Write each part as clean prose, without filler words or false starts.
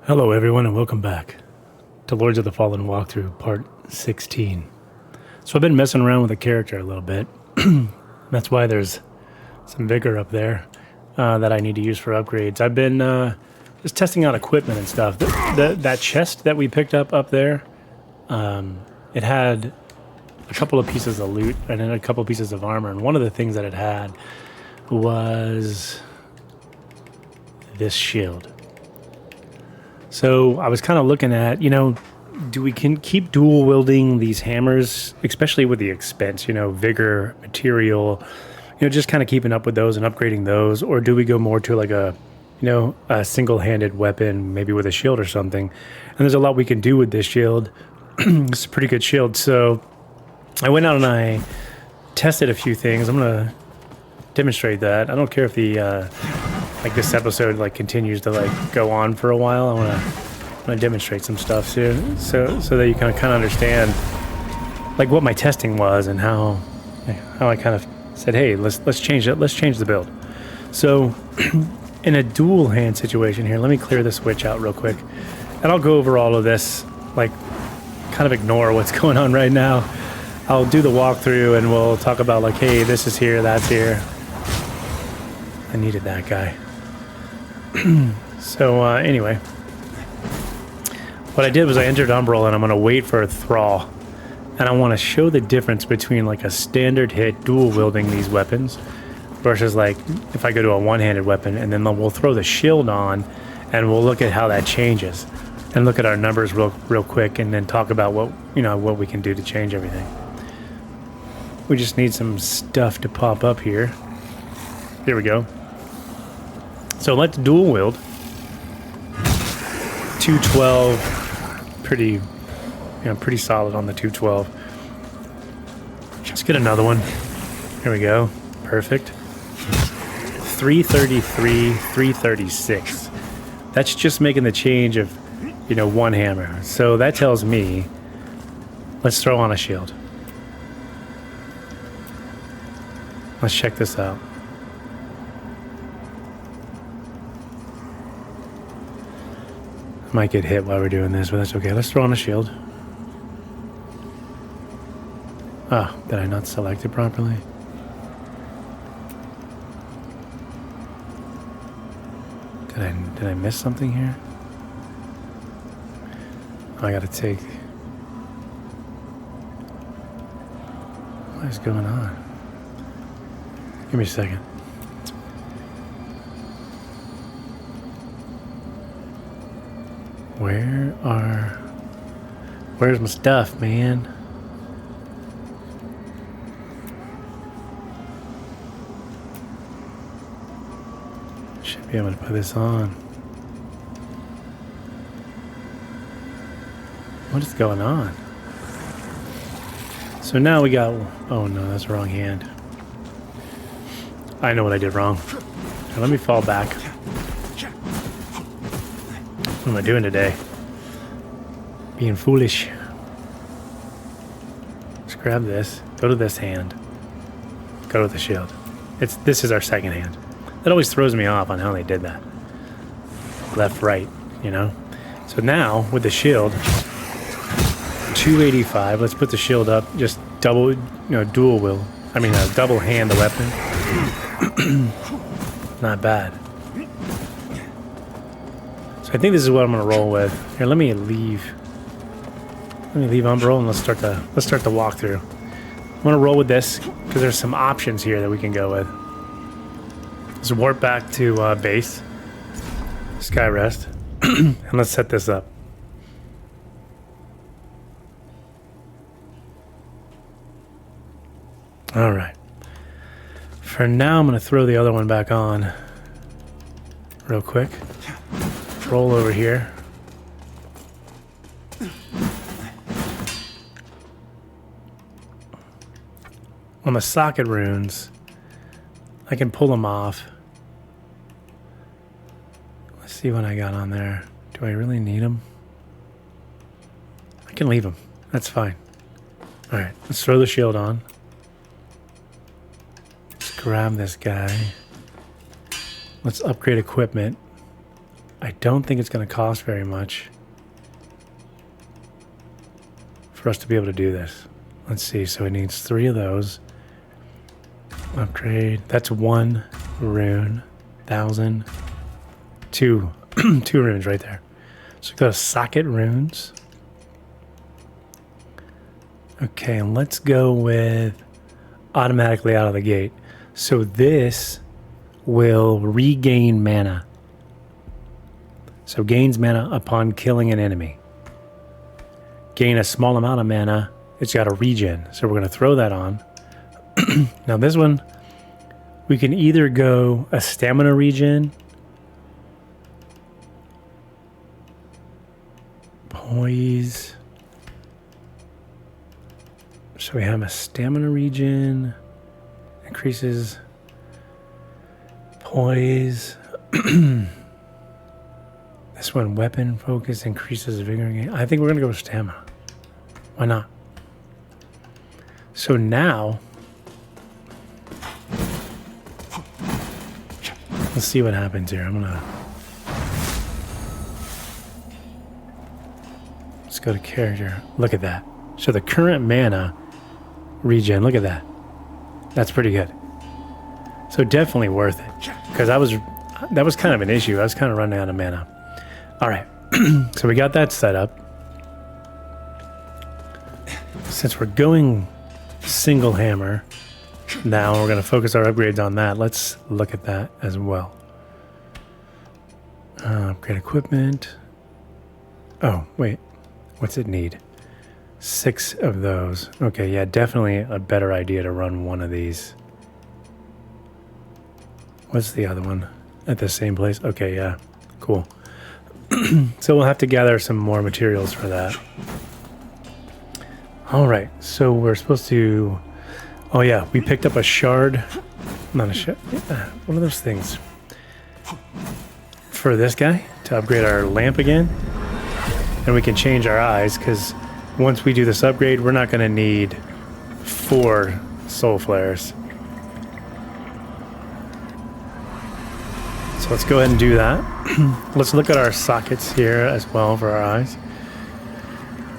Hello everyone and welcome back to Lords of the Fallen walkthrough part 16. So I've been messing around with the character a little bit. That's why there's some vigor up there that I need to use for upgrades. I've been just testing out equipment and stuff. That chest that we picked up there, it had a couple of pieces of loot and then a couple of pieces of armor. And one of the things that it had was this shield. So I was kind of looking at, do we can keep dual wielding these hammers, especially with the expense, vigor, material, just kind of keeping up with those and upgrading those, or do we go more to like a single-handed weapon, maybe with a shield or something? And there's a lot we can do with this shield. It's a pretty good shield. So I went out and I tested a few things. I'm gonna demonstrate that. I don't care if the this episode continues to go on for a while. I want to demonstrate some stuff soon, so that you can kind of understand what my testing was and how I kind of said, hey, let's change it. Let's change the build. So in a dual hand situation here, let me clear the switch out real quick, and I'll go over all of this. Kind of ignore what's going on right now. I'll do the walkthrough and we'll talk about hey, this is here, that's here. I needed that guy. So anyway, what I did was I entered Umbral and I'm going to wait for a thrall. And I want to show the difference between a standard hit dual wielding these weapons versus if I go to a one-handed weapon, and then we'll throw the shield on and we'll look at how that changes and look at our numbers real quick, and then talk about what we can do to change everything. We just need some stuff to pop up here. Here we go. So let's dual wield. 212, pretty solid on the 212. Let's get another one. Here we go. Perfect. 333, 336. That's just making the change of, one hammer. So that tells me, let's throw on a shield. Let's check this out. Might get hit while we're doing this, but that's okay. Let's throw on a shield. Ah, did I not select it properly? Did I miss something here? Oh, I gotta take... What is going on? Give me a second. Where's my stuff, man? Should be able to put this on. What is going on? So now we got... Oh no, that's the wrong hand. I know what I did wrong. Now let me fall back. What am I doing today? Being foolish. Let's grab this. Go to this hand. Go to the shield. This is our second hand. That always throws me off on how they did that. Left, right, So now, with the shield, 285. Let's put the shield up. Just double, dual wield. Double hand the weapon. Not bad. So I think this is what I'm going to roll with. Here, let me leave Umbral and let's start the walkthrough. I'm going to roll with this because there's some options here that we can go with. Let's warp back to base, sky rest, and let's set this up. All right. For now, I'm going to throw the other one back on real quick. Roll over here. On the socket runes, I can pull them off. Let's see what I got on there. Do I really need them? I can leave them. That's fine. All right, let's throw the shield on. Let's grab this guy. Let's upgrade equipment. I don't think it's going to cost very much for us to be able to do this. Let's see. So it needs 3 of those. Upgrade. That's 1 rune. 1,000. 2. 2 runes right there. So go to socket runes. Okay, and let's go with automatically out of the gate. So this will regain mana. So gains mana upon killing an enemy. Gain a small amount of mana. It's got a regen. So we're going to throw that on. Now this one, we can either go a stamina regen. Poise. So we have a stamina regen. Increases poise. This one, weapon focus, increases vigor gain. I think we're going to go with stamina. Why not? So now, let's see what happens here. Let's go to character. Look at that. So the current mana regen, look at that. That's pretty good. So definitely worth it. Because that was kind of an issue. I was kind of running out of mana. All right. So we got that set up. Since we're going single hammer, now we're going to focus our upgrades on that. Let's look at that as well. Upgrade equipment. Oh, wait. What's it need? 6 of those. Okay, yeah, definitely a better idea to run one of these. What's the other one? At the same place? Okay, yeah, cool. So we'll have to gather some more materials for that. All right, so we're supposed to... Oh yeah, we picked up a shard. Not a shard. What are those things? For this guy, to upgrade our lamp again. And we can change our eyes, because once we do this upgrade, we're not going to need 4 soul flares. So let's go ahead and do that. Let's look at our sockets here as well for our eyes.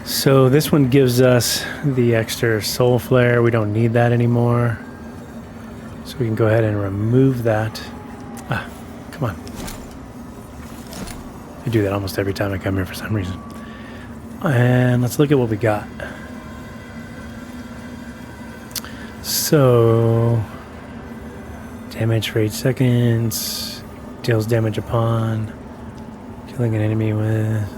So this one gives us the extra soul flare. We don't need that anymore. So we can go ahead and remove that. Ah, come on. I do that almost every time I come here for some reason. And let's look at what we got. So, damage for 8 seconds, deals damage upon killing an enemy with...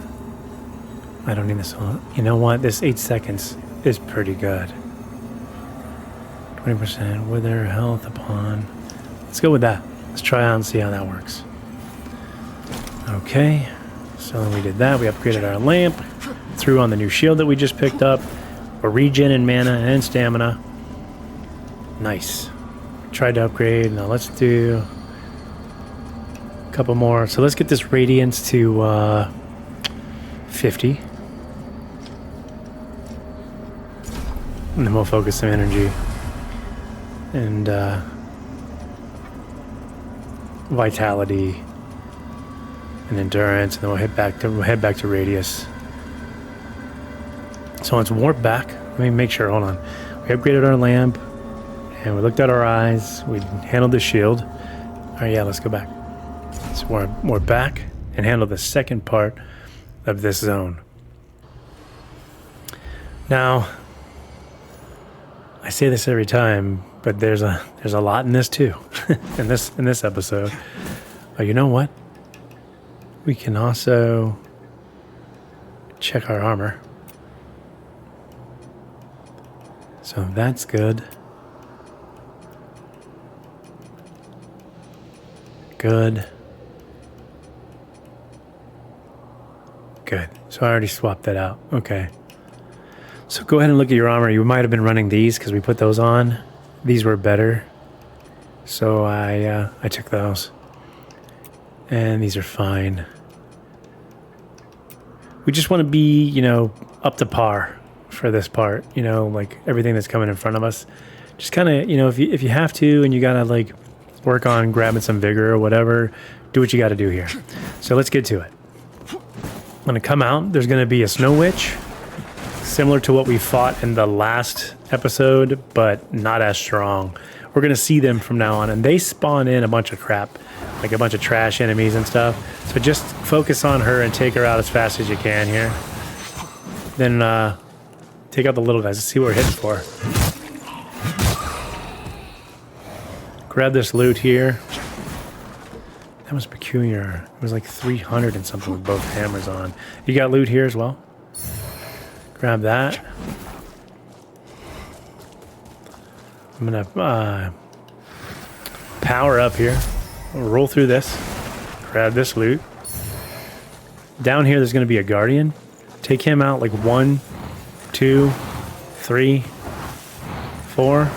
I don't need this one. You know what? This 8 seconds is pretty good. 20% wither health upon... Let's go with that. Let's try out and see how that works. Okay, so we did that. We upgraded our lamp. Threw on the new shield that we just picked up. We're regenerating mana and stamina. Nice. Tried to upgrade. Now let's do a couple more. So let's get this radiance to 50. And then we'll focus some energy and vitality and endurance, and then we'll head back to radius. So let's warp back. Let me make sure. Hold on. We upgraded our lamp, and we looked at our eyes. We handled the shield. All right, yeah, let's go back. So we're back and handle the second part of this zone. Now, I say this every time, but there's a lot in this too. in this episode. But you know what? We can also check our armor. So that's good. Good. Good. So I already swapped that out. Okay. So go ahead and look at your armor. You might have been running these because we put those on. These were better. So I took those. And these are fine. We just want to be, up to par for this part, like everything that's coming in front of us. Just kind of, if you have to and you got to work on grabbing some vigor or whatever. Do what you got to do here. So let's get to it. I'm going to come out. There's going to be a snow witch, similar to what we fought in the last episode, but not as strong. We're going to see them from now on, and they spawn in a bunch of crap, like a bunch of trash enemies and stuff. So just focus on her and take her out as fast as you can here. Then take out the little guys. Let's see what we're hitting for. Grab this loot here. That was peculiar. It was like 300 and something with both hammers on. You got loot here as well. Grab that. I'm gonna power up here. Roll through this. Grab this loot. Down here there's gonna be a guardian. Take him out like 1, 2, 3, 4.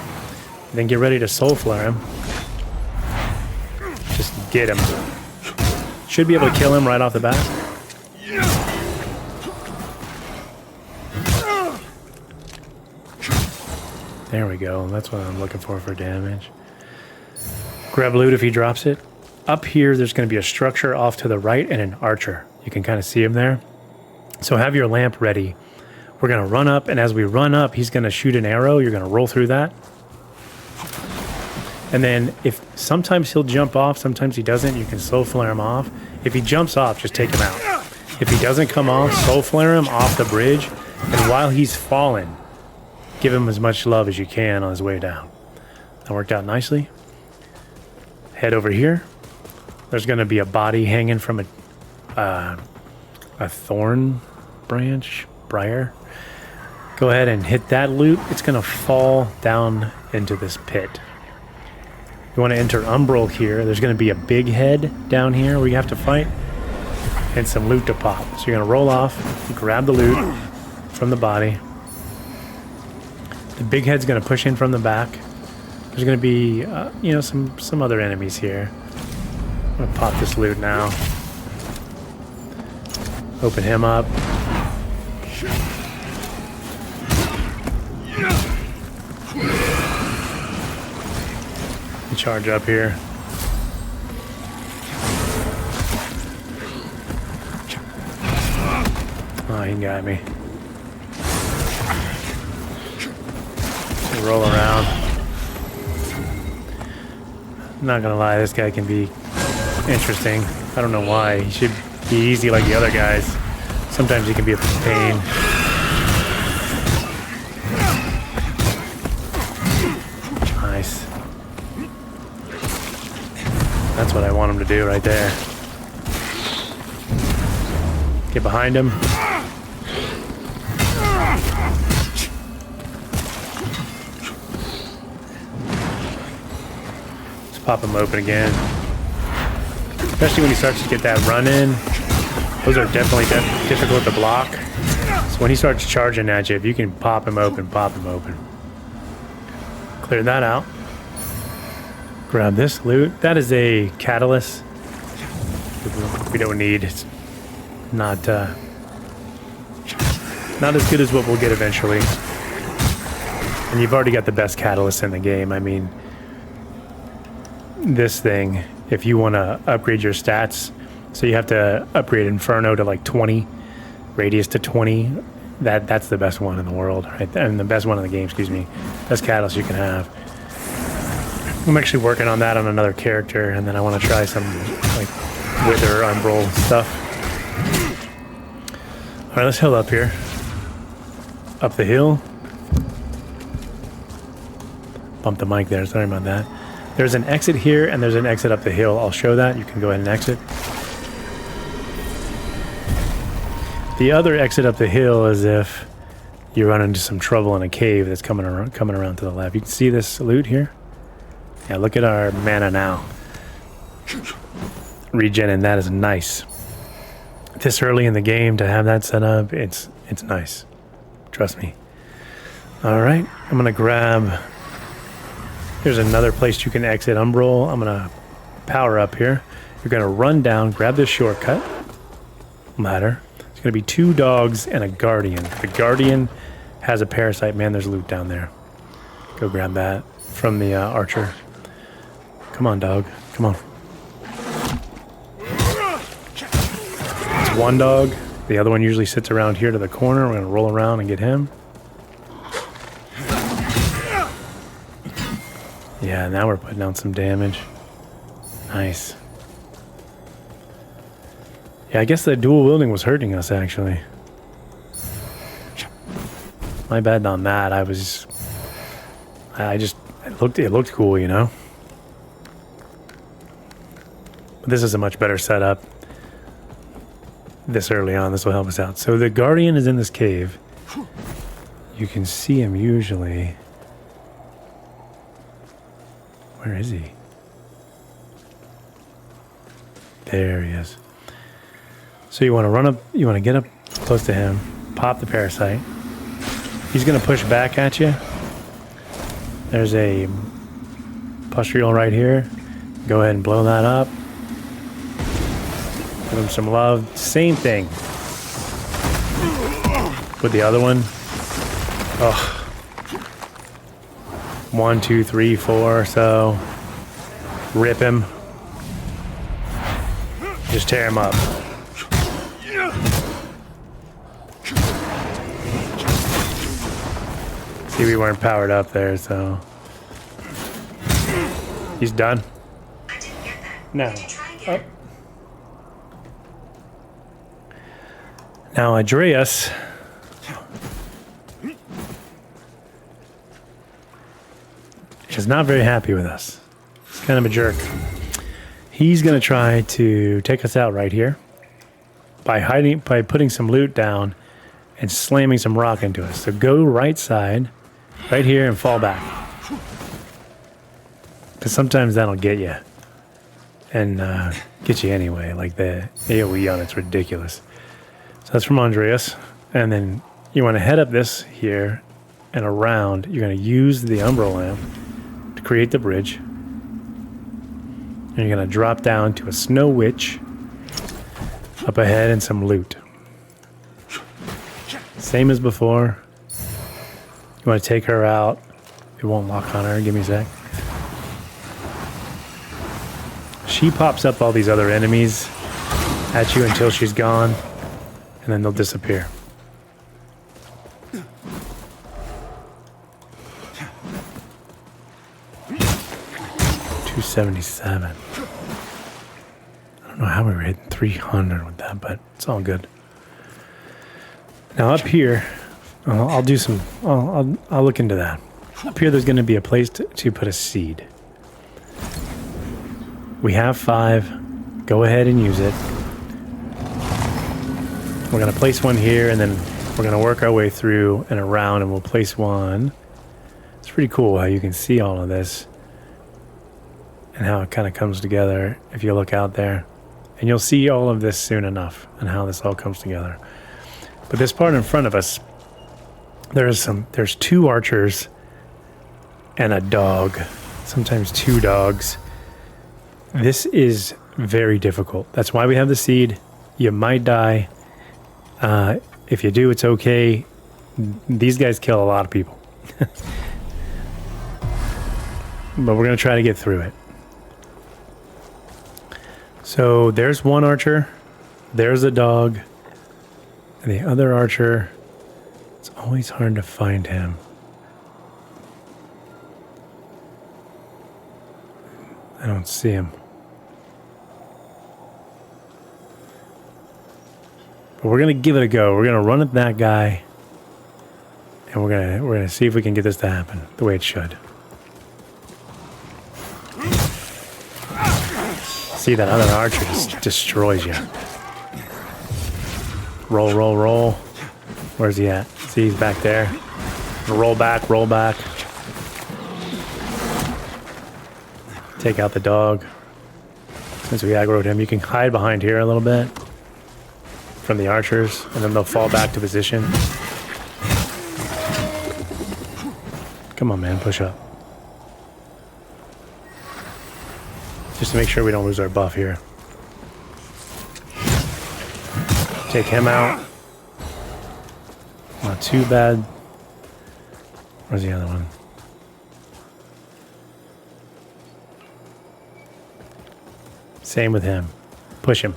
Then get ready to soul flare him. Just get him. Should be able to kill him right off the bat. There we go. That's what I'm looking for damage. Grab loot if he drops it. Up here, there's going to be a structure off to the right and an archer. You can kind of see him there. So have your lamp ready. We're going to run up, and as we run up, he's going to shoot an arrow. You're going to roll through that. And then if sometimes he'll jump off, sometimes he doesn't, you can soul flare him off. If he jumps off, just take him out. If he doesn't come off, soul flare him off the bridge. And while he's falling, give him as much love as you can on his way down. That worked out nicely. Head over here. There's going to be a body hanging from a thorn branch, briar. Go ahead and hit that loot. It's going to fall down into this pit. You want to enter Umbral here. There's going to be a big head down here where you have to fight and some loot to pop. So you're going to roll off, grab the loot from the body. The big head's going to push in from the back. There's going to be, some other enemies here. I'm going to pop this loot now. Open him up. Charge up here. Oh, he got me. Roll around. I'm not gonna lie, this guy can be interesting. I don't know why. He should be easy like the other guys. Sometimes he can be a pain. Nice. That's what I want him to do right there. Get behind him. Just pop him open again. Especially when he starts to get that run in. Those are definitely difficult to block. So when he starts charging at you, if you can pop him open, pop him open. Clear that out. Grab this loot. That is a catalyst. We don't need. It's not as good as what we'll get eventually. And you've already got the best catalyst in the game. I mean, this thing, if you want to upgrade your stats, so you have to upgrade Inferno to like 20, Radius to 20. That's the best one in the world, right? And the best one in the game, excuse me. Best catalyst you can have. I'm actually working on that on another character, and then I want to try some like Wither, Umbral stuff. All right, let's heal up here. Up the hill. Bump the mic there, sorry about that. There's an exit here, and there's an exit up the hill. I'll show that. You can go ahead and exit. The other exit up the hill is if you run into some trouble in a cave that's coming around to the left. You can see this loot here. Yeah, look at our mana now. Regening, that is nice. This early in the game to have that set up, it's nice. Trust me. All right, I'm gonna grab. Here's another place you can exit Umbral. I'm gonna power up here. You're gonna run down, grab this shortcut ladder. It's gonna be 2 dogs and a guardian. The guardian has a parasite. Man, there's loot down there. Go grab that from the archer. Come on, dog. Come on. It's one dog. The other one usually sits around here to the corner. We're going to roll around and get him. Yeah, now we're putting out some damage. Nice. Yeah, I guess the dual wielding was hurting us, actually. My bad on that. It looked cool, you know? But this is a much better setup. This early on, this will help us out. So the Guardian is in this cave. You can see him usually. Where is he? There he is. So you want to run up, you want to get up close to him, pop the parasite. He's going to push back at you. There's a pustule right here. Go ahead and blow that up. Give him some love. Same thing with the other one. Oh. 1, 2, 3, 4. So rip him. Just tear him up. See, we weren't powered up there, so he's done. I didn't get that. No. Could you try again? Now, Andreas is not very happy with us. He's kind of a jerk. He's going to try to take us out right here by putting some loot down and slamming some rock into us. So go right side, right here, and fall back. Because sometimes that'll get you. And get you anyway. Like the AoE on it's ridiculous. So that's from Andreas. And then you want to head up this here and around. You're going to use the Umbra lamp to create the bridge. And you're going to drop down to a snow witch up ahead and some loot. Same as before. You want to take her out. It won't lock on her. Give me a sec. She pops up all these other enemies at you until she's gone. And then they'll disappear. 277. I don't know how we were hitting 300 with that, but it's all good. Now up here, I'll do some. I'll look into that. Up here, there's going to be a place to put a seed. We have 5. Go ahead and use it. We're going to place one here, and then we're going to work our way through and around, and we'll place one. It's pretty cool how you can see all of this and how it kind of comes together if you look out there. And you'll see all of this soon enough and how this all comes together. But this part in front of us, there's 2 archers and a dog, sometimes 2 dogs. This is very difficult. That's why we have the seed. You might die. If you do, it's okay. These guys kill a lot of people. But we're going to try to get through it. So there's one archer. There's a dog. And the other archer, it's always hard to find him. I don't see him. But we're going to give it a go. We're going to run at that guy. And we're going to see if we can get this to happen the way it should. See, that other archer just destroys you. Roll, roll, roll. Where's he at? See, he's back there. Roll back, roll back. Take out the dog. Since we aggroed him, you can hide behind here a little bit from the archers, and then they'll fall back to position. Come on, man, push up. Just to make sure we don't lose our buff here. Take him out. Not too bad. Where's the other one? Same with him. Push him.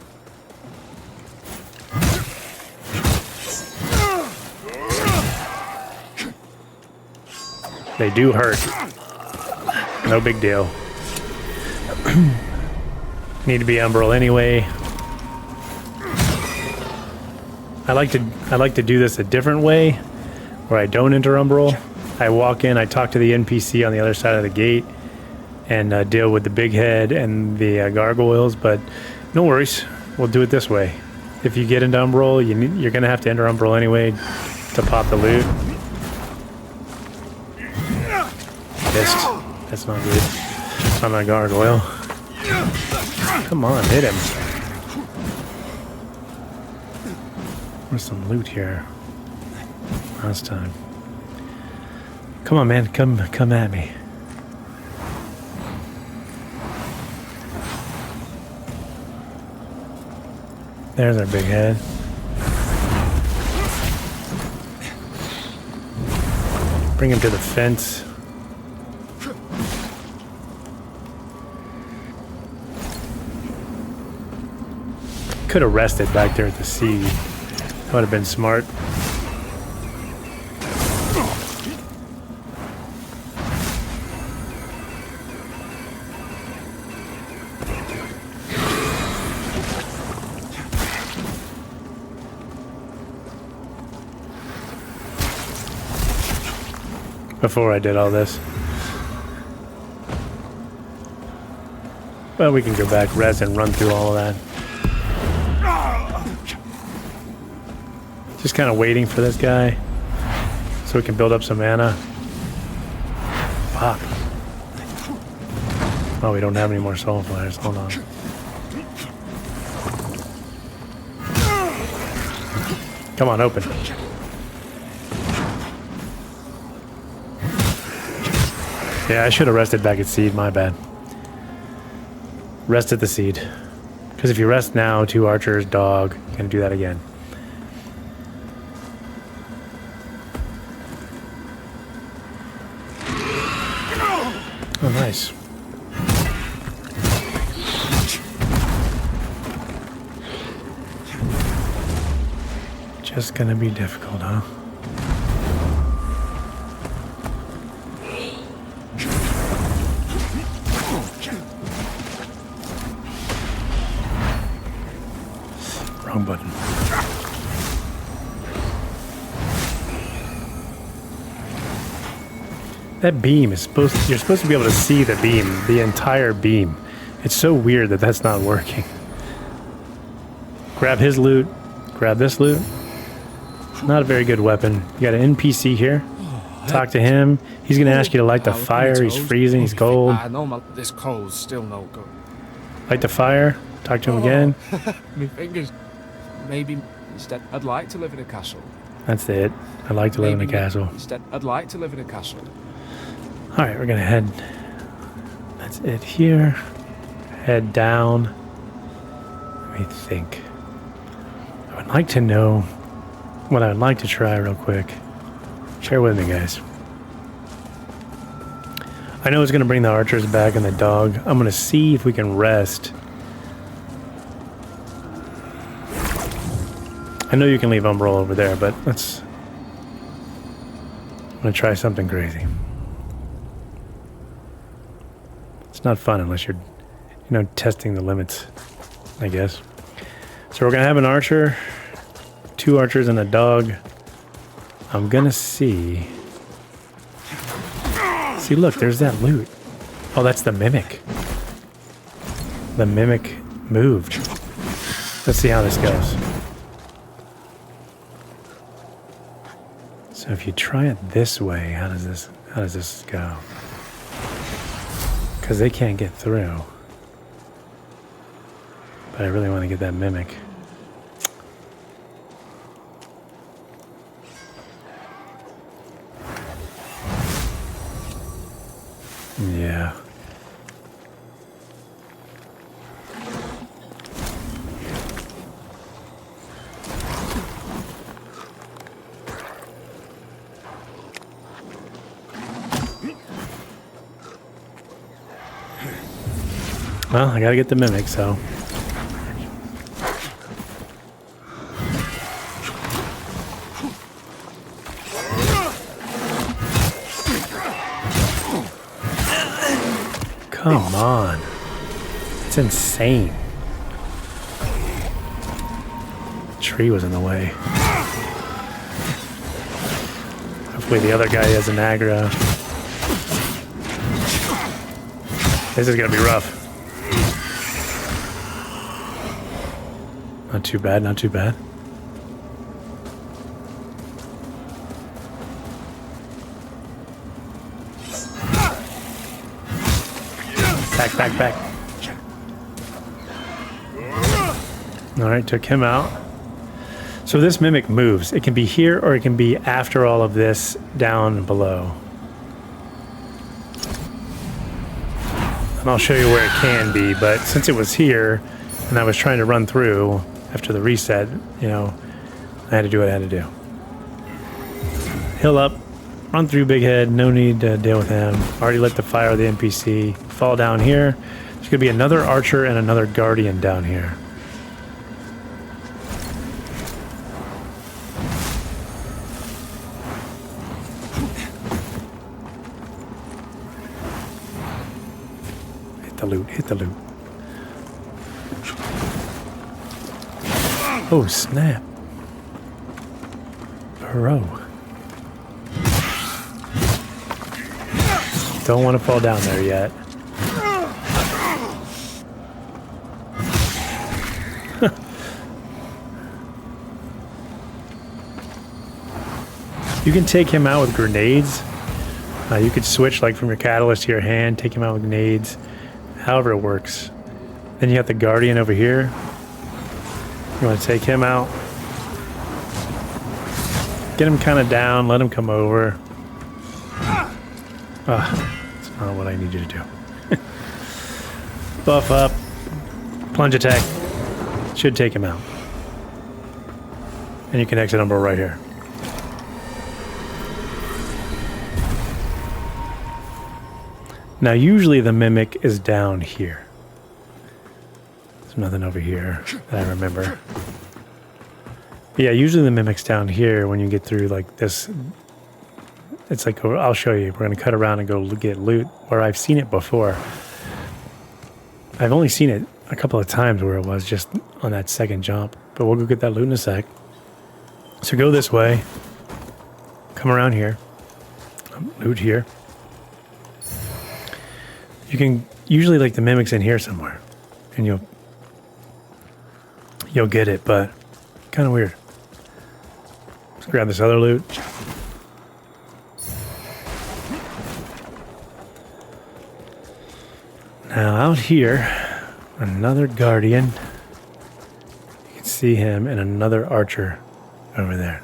They do hurt. No big deal. Need to be umbral anyway. I like to do this a different way, where I don't enter umbral. I walk in, I talk to the NPC on the other side of the gate, and deal with the big head and the gargoyles. But no worries, we'll do it this way. If you get into umbral, you're gonna have to enter umbral anyway to pop the loot. Missed. That's not good. On that gargoyle. Come on, hit him. There's some loot here. Last time. Come on, man. Come at me. There's our big head. Bring him to the fence. Could have rested back there at the seed. That would have been smart. Before I did all this. Well, we can go back, rest, and run through all of that. Just kind of waiting for this guy so we can build up some mana. Pop. Oh, we don't have any more soul flyers. Hold on. Come on, open. Yeah, I should have rested back at seed. My bad. Rest at the seed. Because if you rest now, 2 archers, dog, you can do that again. Oh, nice. Just gonna be difficult, huh? Wrong button. That beam is you're supposed to be able to see the beam, the entire beam. It's so weird that that's not working. Grab his loot, grab this loot. Not a very good weapon. You got an NPC here. Talk to him. He's gonna ask you to light the fire. He's freezing, he's cold. I know this cold's still no good. Light the fire, talk to him again. My fingers. Maybe instead I'd like to live in a castle. That's it. I'd like to live in a castle. Instead I'd like to live in a castle. Alright, we're gonna head. That's it here. Head down. Let me think. I would like to know what I would like to try real quick. Share with me, guys. I know it's gonna bring the archers back and the dog. I'm gonna see if we can rest. I know you can leave umbral over there, but I'm gonna try something crazy. It's not fun unless you're, testing the limits, I guess. So we're gonna have an archer, 2 archers and a dog. I'm gonna see. See, look, there's that loot. Oh, that's the mimic. The mimic moved. Let's see how this goes. So if you try it this way, how does this go? Because they can't get through. But I really want to get that mimic. Yeah. Well, I gotta get the mimic, so. Come on. It's insane. The tree was in the way. Hopefully the other guy has an aggro. This is gonna be rough. Not too bad, not too bad. Back, back, back. Alright, took him out. So this mimic moves. It can be here or it can be after all of this down below. And I'll show you where it can be, but since it was here and I was trying to run through after the reset, you know, I had to do what I had to do. Hill up, run through Big Head, no need to deal with him. Already lit the fire of the NPC. Fall down here. There's going to be another archer and another guardian down here. Hit the loot, hit the loot. Oh, snap. Bro. Don't want to fall down there yet. You can take him out with grenades. You could switch like from your catalyst to your hand, take him out with grenades. However it works. Then you got the guardian over here. You want to take him out. Get him kind of down, let him come over. That's not what I need you to do. Buff up. Plunge attack. Should take him out. And you can exit umbral right here. Now usually the mimic is down here. There's nothing over here that I remember. But yeah, usually the mimic's down here when you get through like this. It's like, I'll show you. We're going to cut around and go get loot where I've seen it before. I've only seen it a couple of times where it was just on that second jump. But we'll go get that loot in a sec. So go this way. Come around here. Loot here. You can usually like the mimic's in here somewhere. And you'll get it, but kind of weird. Let's grab this other loot. Now out here, another guardian. You can see him and another archer over there.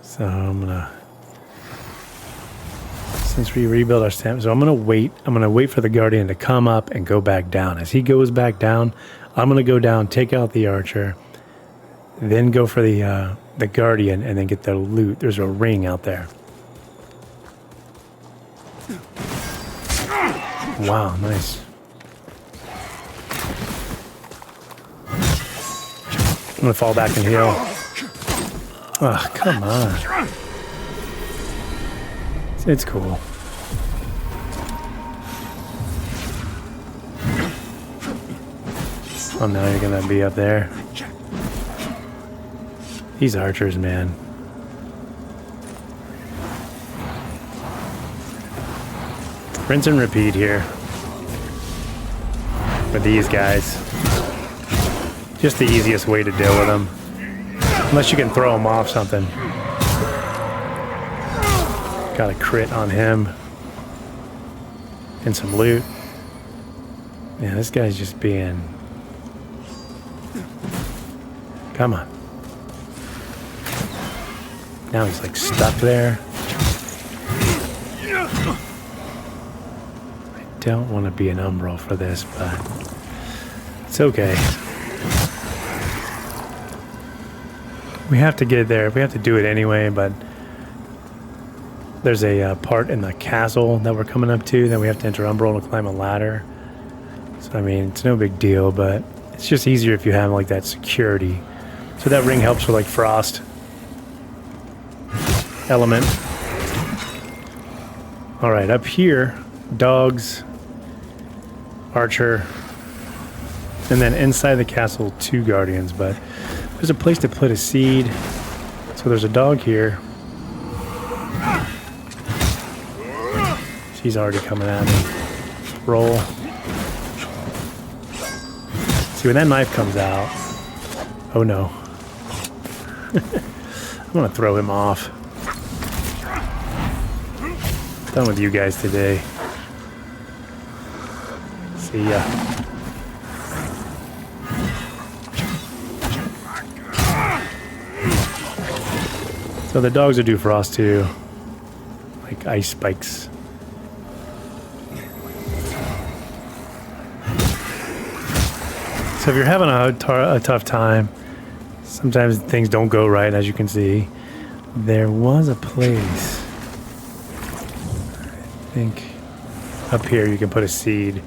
So I'm gonna, since we rebuild our stamina, so I'm gonna wait for the guardian to come up and go back down. As he goes back down, I'm gonna go down, take out the archer, then go for the guardian, and then get the loot. There's a ring out there. Wow, nice. I'm gonna fall back and heal. Oh, come on. It's cool. Oh, now you're gonna be up there. These archers, man. Rinse and repeat here with these guys. Just the easiest way to deal with them. Unless you can throw them off something. Got a crit on him. And some loot. Yeah, this guy's just being... Come on. Now he's like stuck there. I don't want to be an umbral for this, but it's okay. We have to get there. We have to do it anyway, but there's a part in the castle that we're coming up to that we have to enter umbral to climb a ladder. So I mean, it's no big deal, but it's just easier if you have like that security. So that ring helps with like frost element. All right, up here, dogs, archer, and then inside the castle, 2 guardians, but there's a place to put a seed. So there's a dog here. She's already coming at me. Roll. See, when that knife comes out, oh no. I'm gonna throw him off. Done with you guys today. See ya. So the dogs will do frost too, like ice spikes. So if you're having a tough time, sometimes things don't go right, as you can see. There was a place, I think, up here you can put a seed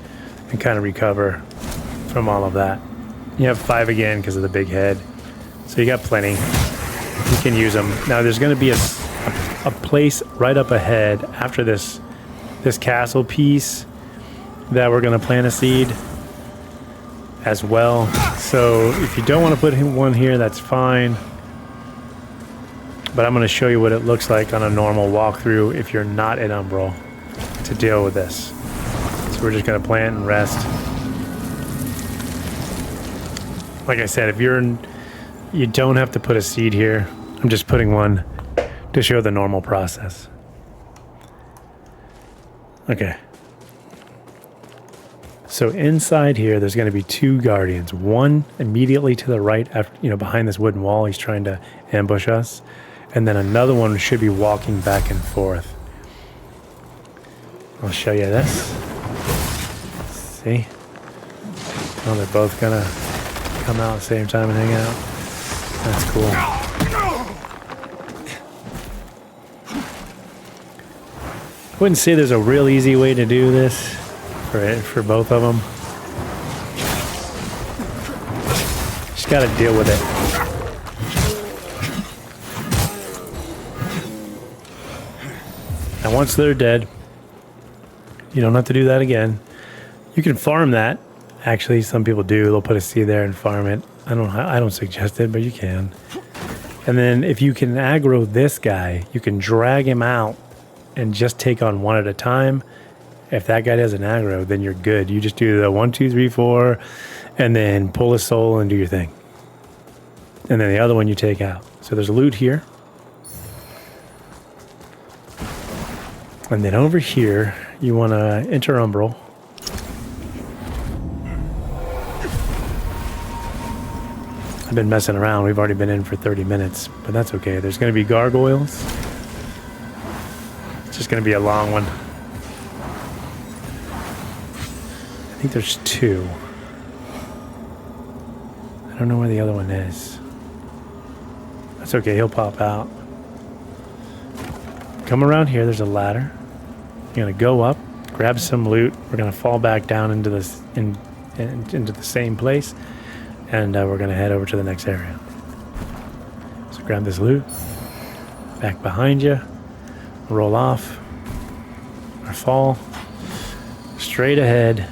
and kind of recover from all of that. You have 5 again because of the big head. So you got plenty. You can use them. Now there's going to be a place right up ahead after this castle piece that we're going to plant a seed as well. So if you don't want to put one here, that's fine. But I'm going to show you what it looks like on a normal walkthrough if you're not in Umbral to deal with this. So we're just going to plant and rest. Like I said, if you don't have to put a seed here. I'm just putting one to show the normal process. Okay. So inside here, there's going to be 2 guardians. One immediately to the right, after, behind this wooden wall. He's trying to ambush us. And then another one should be walking back and forth. I'll show you this. See? Oh, they're both going to come out at the same time and hang out. That's cool. I wouldn't say there's a real easy way to do this for both of them. Just got to deal with it. And once they're dead, you don't have to do that again. You can farm that. Actually, some people do. They'll put a seed there and farm it. I don't suggest it, but you can. And then if you can aggro this guy, you can drag him out and just take on one at a time. If that guy doesn't aggro, then you're good. You just do the 1, 2, 3, 4, and then pull a soul and do your thing. And then the other one you take out. So there's loot here. And then over here, you want to enter Umbral. I've been messing around. We've already been in for 30 minutes, but that's okay. There's going to be gargoyles. It's just going to be a long one. I think there's 2. I don't know where the other one is. That's okay. He'll pop out. Come around here. There's a ladder. You're going to go up, grab some loot. We're going to fall back down into this into the same place. And we're going to head over to the next area. So grab this loot. Back behind you. Roll off. Or fall. Straight ahead.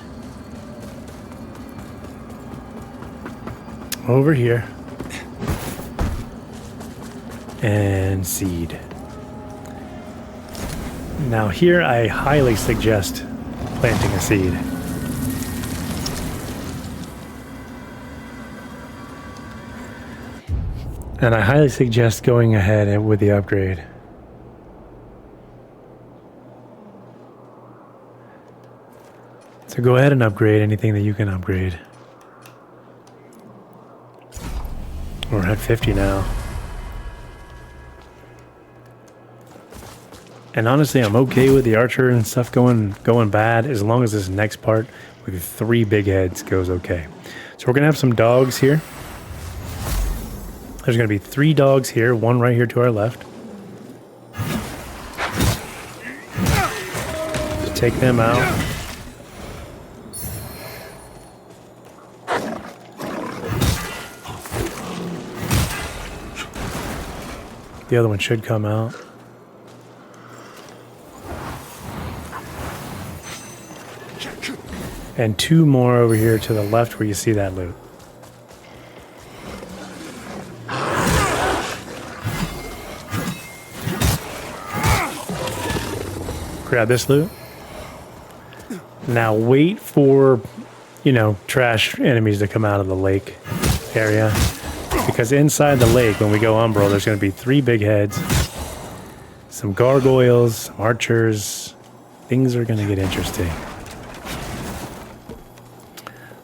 Over here. And seed. Now here I highly suggest planting a seed. And I highly suggest going ahead with the upgrade. So go ahead and upgrade anything that you can upgrade. We're at 50 now. And honestly, I'm okay with the archer and stuff going bad as long as this next part with 3 big heads goes okay. So we're going to have some dogs here. There's going to be 3 dogs here, 1 right here to our left. Just take them out. The other one should come out. And 2 more over here to the left where you see that loot. Grab this loot. Now wait for, you know, trash enemies to come out of the lake area. Because inside the lake, when we go umbral, there's going to be 3 big heads, some gargoyles, some archers. Things are going to get interesting.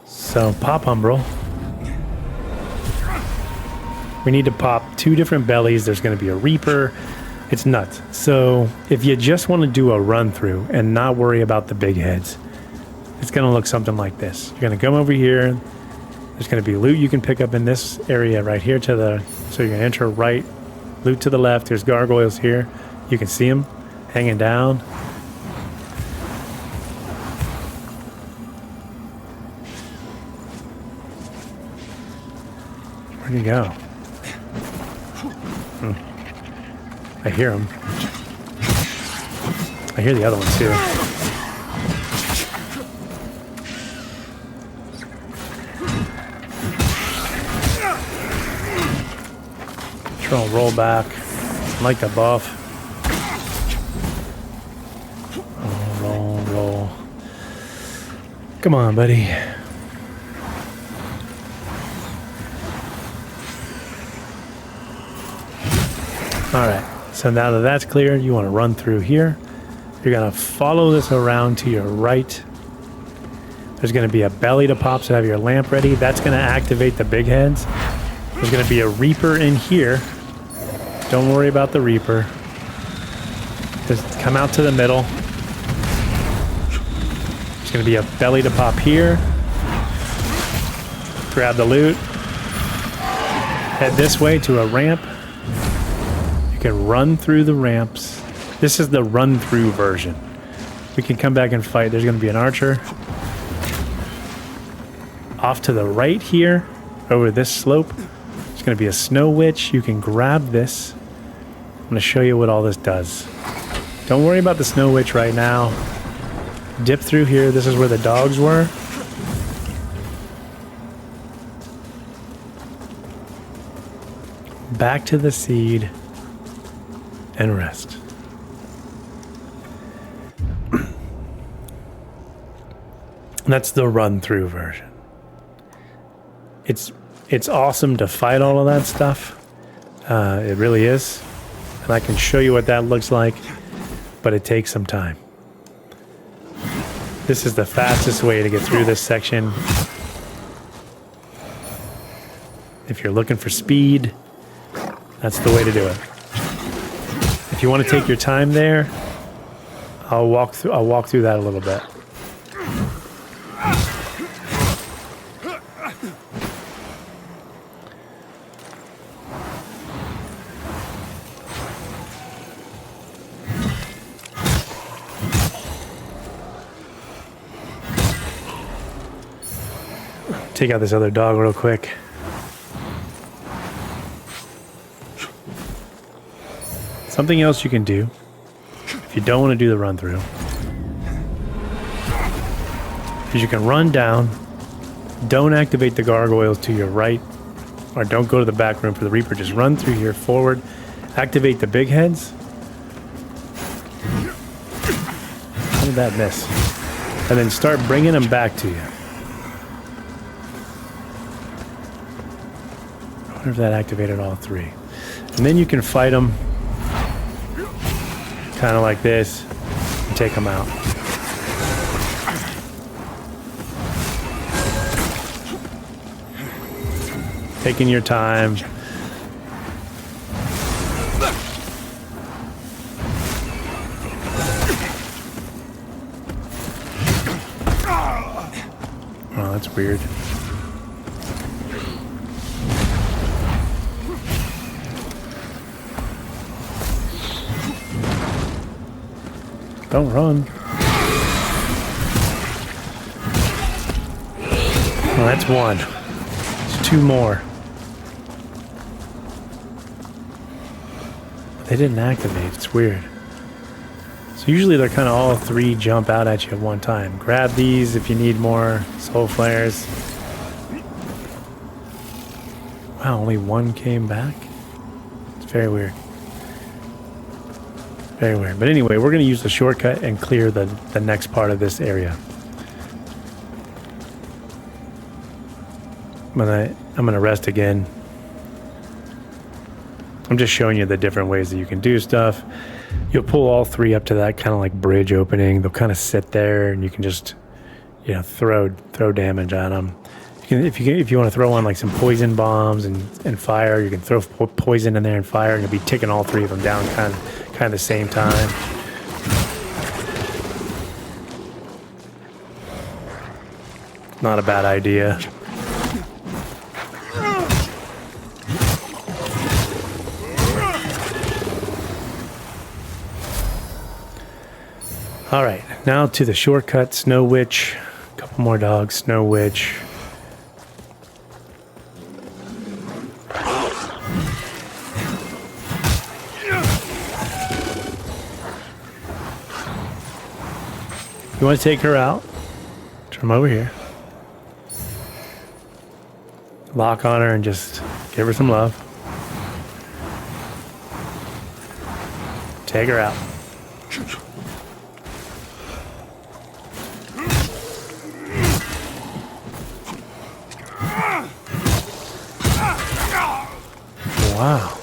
So pop umbral. We need to pop 2 different bellies. There's going to be a reaper. It's nuts. So if you just want to do a run through and not worry about the big heads, it's going to look something like this. You're going to come over here. There's going to be loot you can pick up in this area right here to the, so you're going to enter right, loot to the left. There's gargoyles here. You can see them hanging down. Where'd he go? I hear him. I hear the other one too. Try to roll back. Like the buff. Roll, roll, roll. Come on, buddy. All right. So now that that's clear, you want to run through here. You're going to follow this around to your right. There's going to be a belly to pop, so have your lamp ready. That's going to activate the big heads. There's going to be a reaper in here. Don't worry about the reaper. Just come out to the middle. There's going to be a belly to pop here. Grab the loot. Head this way to a ramp. Can run through the ramps. This is the run through version. We can come back and fight. There's going to be an archer. Off to the right here, over this slope, there's going to be a snow witch. You can grab this. I'm going to show you what all this does. Don't worry about the snow witch right now. Dip through here. This is where the dogs were. Back to the seed. And rest. That's the run-through version. It's awesome to fight all of that stuff. It really is. And I can show you what that looks like, but it takes some time. This is the fastest way to get through this section. If you're looking for speed, that's the way to do it. If you want to take your time there, I'll walk through that a little bit. Take out this other dog real quick. Something else you can do, if you don't want to do the run through, is you can run down, don't activate the gargoyles to your right, or don't go to the back room for the reaper, just run through here forward, activate the big heads. How did that miss? And then start bringing them back to you. I wonder if that activated all 3. And then you can fight them kind of like this, and take them out. Taking your time. Oh, that's weird. Don't run. Well, that's 1. There's 2 more. They didn't activate. It's weird. So usually they're kind of all three jump out at you at one time. Grab these if you need more soul flares. Wow, only one came back? It's very weird. Very weird. But anyway, we're going to use the shortcut and clear the next part of this area. I'm gonna rest again. I'm just showing you the different ways that you can do stuff. You'll pull all three up to that kind of like bridge opening. They'll kind of sit there, and you can just, you know, throw damage at them. If you want to throw on like some poison bombs and fire, you can throw poison in there and fire, and you'll be ticking all three of them down kind of the same time. Not a bad idea. All right, now to the shortcut, Snow Witch. A couple more dogs, Snow Witch. If you want to take her out, turn over here. Lock on her and just give her some love. Take her out. Wow.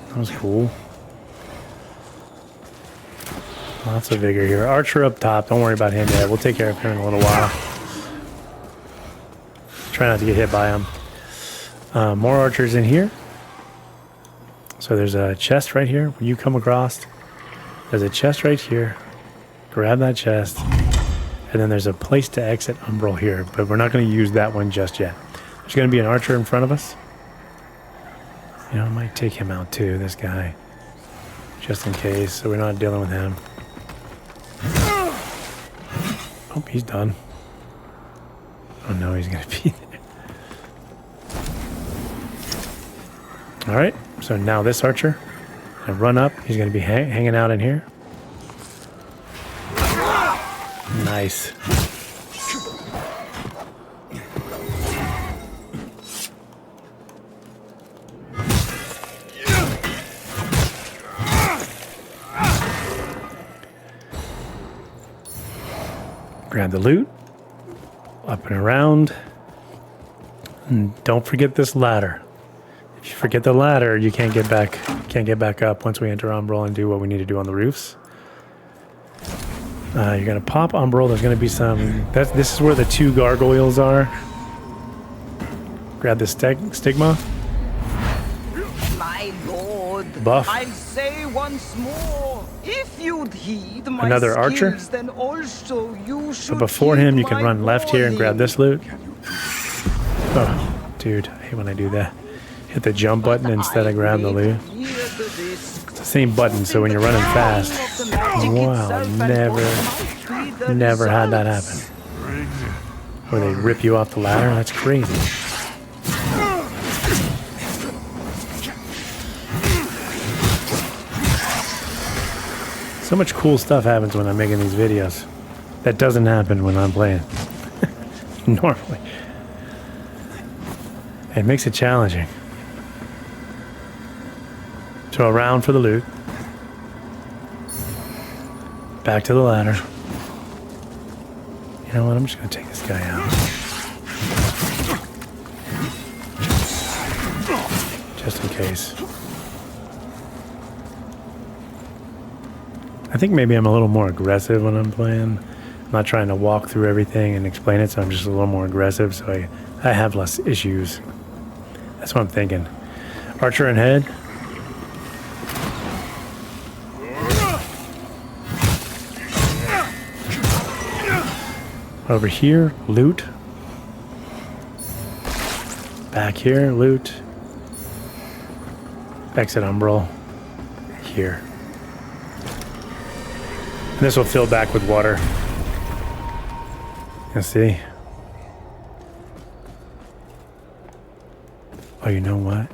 That was cool. Lots of vigor here. Archer up top. Don't worry about him yet. We'll take care of him in a little while. Try not to get hit by him. More archers in here. So there's a chest right here. When you come across, there's a chest right here. Grab that chest. And then there's a place to exit Umbral here. But we're not going to use that one just yet. There's going to be an archer in front of us. You know, I might take him out too, this guy. Just in case, so we're not dealing with him. Oh, he's done. Oh no, he's going to be there. Alright, so now this archer. And run up. He's going to be hanging out in here. Nice. Grab the loot, up and around, and don't forget this ladder. If you forget the ladder, you can't get back up once we enter Umbral and do what we need to do on the roofs. You're gonna pop Umbral. There's gonna be some. This is where the two gargoyles are. Grab the stigma. My lord, Buff. I'll say once more, if you'd heed my Another archer. skills, then also you should So before him, you can heed run my left here and grab warning. this loot. Oh, dude, I hate when I do that. Hit the jump button instead of grab the loot. It's the same button, so when you're running fast. Wow, never had that happen. Where they rip you off the ladder. That's crazy. So much cool stuff happens when I'm making these videos. That doesn't happen when I'm playing. Normally. It makes it challenging. So around for the loot. Back to the ladder. You know what? I'm just going to take this guy out. Just in case. I think maybe I'm a little more aggressive when I'm playing. I'm not trying to walk through everything and explain it, so I'm just a little more aggressive, so I have less issues. That's what I'm thinking. Archer and head. Over here, loot. Back here, loot. Exit Umbral. Here. And this will fill back with water. You see? Oh, you know what?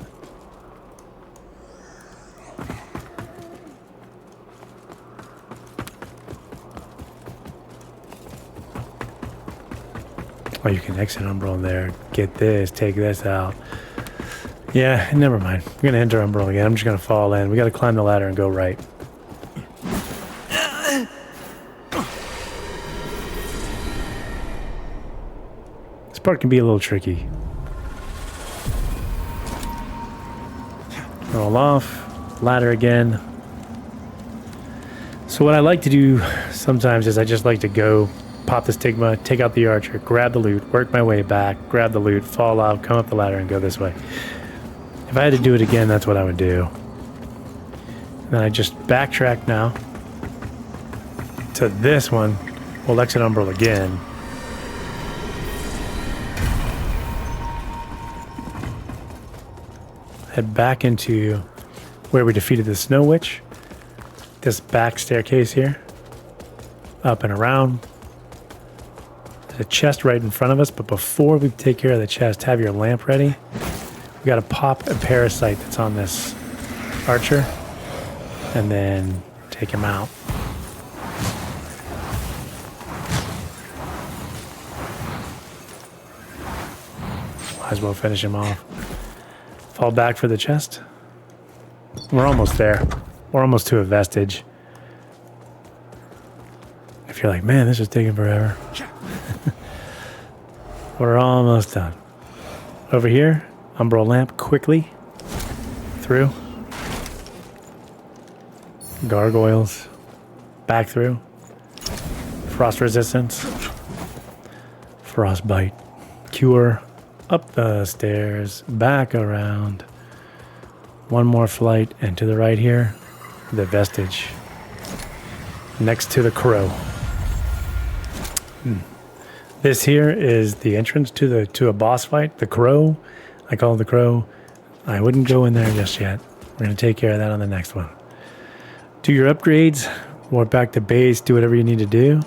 Oh, you can exit Umbral there. Get this. Take this out. Yeah, never mind. We're going to enter Umbral again. I'm just going to fall in. We got to climb the ladder and go right. This part can be a little tricky. Roll off. Ladder again. So what I like to do sometimes is I just like to go pop the stigma, take out the archer, grab the loot, work my way back, grab the loot, fall off, come up the ladder, and go this way. If I had to do it again, that's what I would do. And then I just backtrack now to this one. We'll exit Umbral again. Head back into where we defeated the Snow Witch. This back staircase here. Up and around. There's a chest right in front of us, but before we take care of the chest, have your lamp ready. We got to pop a parasite that's on this archer and then take him out. Might as well finish him off. Fall back for the chest. We're almost there. We're almost to a vestige. If you're like, man, this is taking forever. We're almost done. Over here, Umbral lamp quickly through. Gargoyles back through. Frost resistance. Frostbite. Cure. Up the stairs. Back around. One more flight. And to the right here, the vestige. Next to the crow. This here is the entrance to a boss fight. The crow. I call it the crow. I wouldn't go in there just yet. We're going to take care of that on the next one. Do your upgrades. Warp back to base. Do whatever you need to do.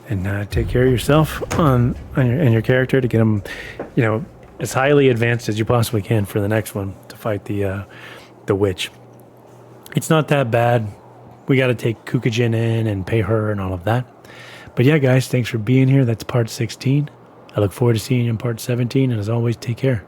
And take care of yourself on your character to get them, you know, as highly advanced as you possibly can for the next one to fight the witch. It's not that bad. We got to take Kukujin in and pay her and all of that. But yeah, guys, thanks for being here. That's part 16. I look forward to seeing you in part 17. And as always, take care.